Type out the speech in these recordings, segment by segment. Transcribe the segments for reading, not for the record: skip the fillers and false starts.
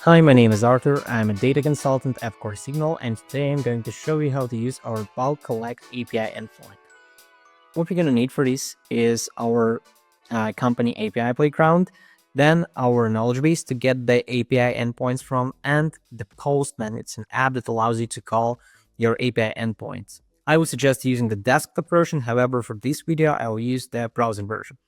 Hi, my name is Arthur. I'm a data consultant at Coresignal, and today I'm going to show you how to use our Bulk-Collect API Endpoint. What we're going to need for this is our company API playground, then our knowledge base to get the API endpoints from, and the Postman. It's an app that allows you to call your API endpoints. I would suggest using the desktop version. However, for this video, I will use the browser version.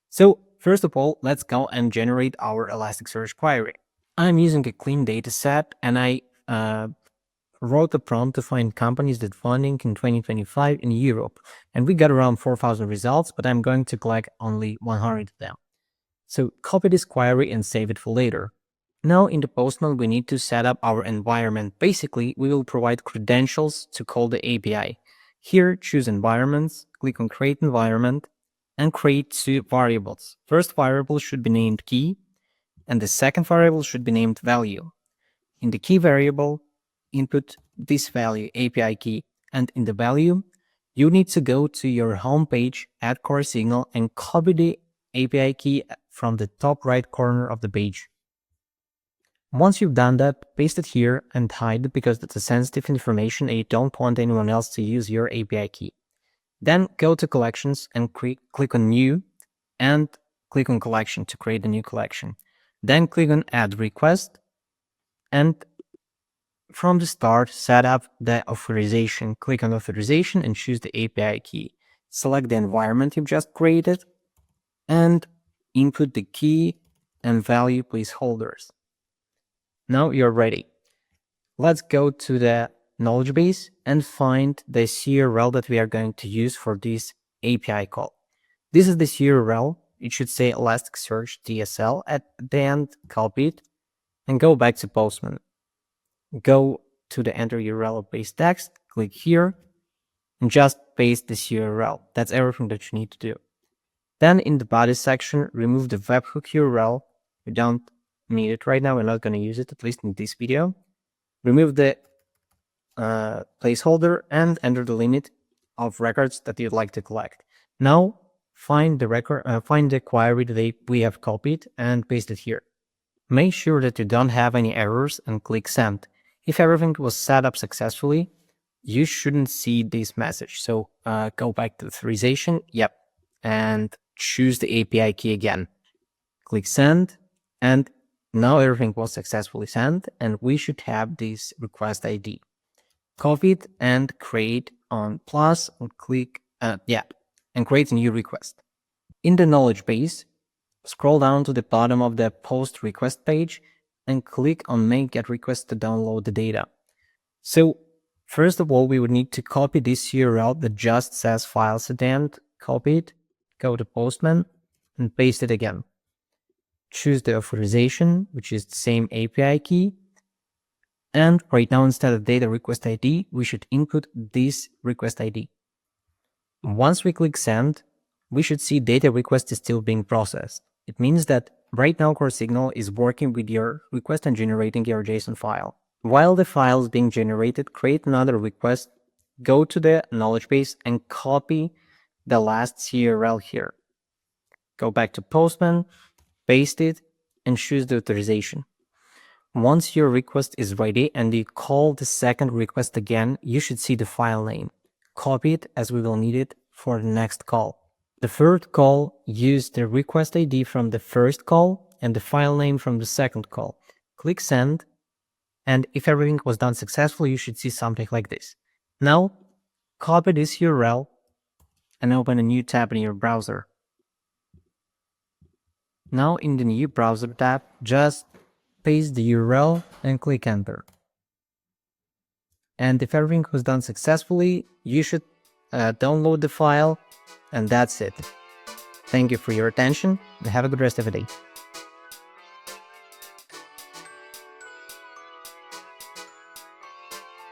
So first of all, let's go and generate our Elasticsearch query. I'm using a clean data set, and I wrote a prompt to find companies that funding in 2025 in Europe. And we got around 4,000 results, but I'm going to collect only 100 of them. So copy this query and save it for later. Now in the Postman, we need to set up our environment. Basically, we will provide credentials to call the API. Here, choose environments, click on create environment, and create two variables. First variable should be named key, and the second variable should be named value. In the key variable, input this value, API key, and in the value, you need to go to your home page at Coresignal and copy the API key from the top right corner of the page. Once you've done that, paste it here and hide it because that's a sensitive information and you don't want anyone else to use your API key. Then go to collections and click on new and click on collection to create a new collection. Then click on add request, and from the start, set up the authorization. Click on authorization and choose the API key. Select the environment you've just created and input the key and value placeholders. Now you're ready. Let's go to the knowledge base and find the CRL that we are going to use for this API call. This is the CRL. It should say Elasticsearch DSL at the end. Copy it and go back to Postman. Go to the enter URL based text, click here, and just paste this URL. That's everything that you need to do. Then in the body section, remove the webhook URL. We don't need it right now. We're not going to use it, at least in this video. Remove the placeholder and enter the limit of records that you'd like to collect. Now find the query that we have copied and paste it here. Make sure that you don't have any errors and click send. If everything was set up successfully, you shouldn't see this message. So go back to authorization, and choose the API key again. Click send, and now everything was successfully sent, and we should have this request ID. Copy it and create on plus and click, and create a new request. In the knowledge base, scroll down to the bottom of the post request page and click on make get request to download the data. So first of all, we would need to copy this URL that just says files at the end. Copy it, go to Postman and paste it again. Choose the authorization, which is the same API key. And right now, instead of data request ID, we should input this request ID. Once we click send, we should see data request is still being processed. It means that right now Coresignal is working with your request and generating your JSON file. While the file is being generated, create another request, go to the knowledge base and copy the last CRL here. Go back to Postman, paste it, and choose the authorization. Once your request is ready and you call the second request again, you should see the file name. Copy it as we will need it for the next call. The third call, use the request ID from the first call and the file name from the second call. Click send, and if everything was done successfully, you should see something like this. Now, copy this URL and open a new tab in your browser. Now in the new browser tab, just paste the URL and click enter. And if everything was done successfully, you should download the file, and that's it. Thank you for your attention and have a good rest of the day.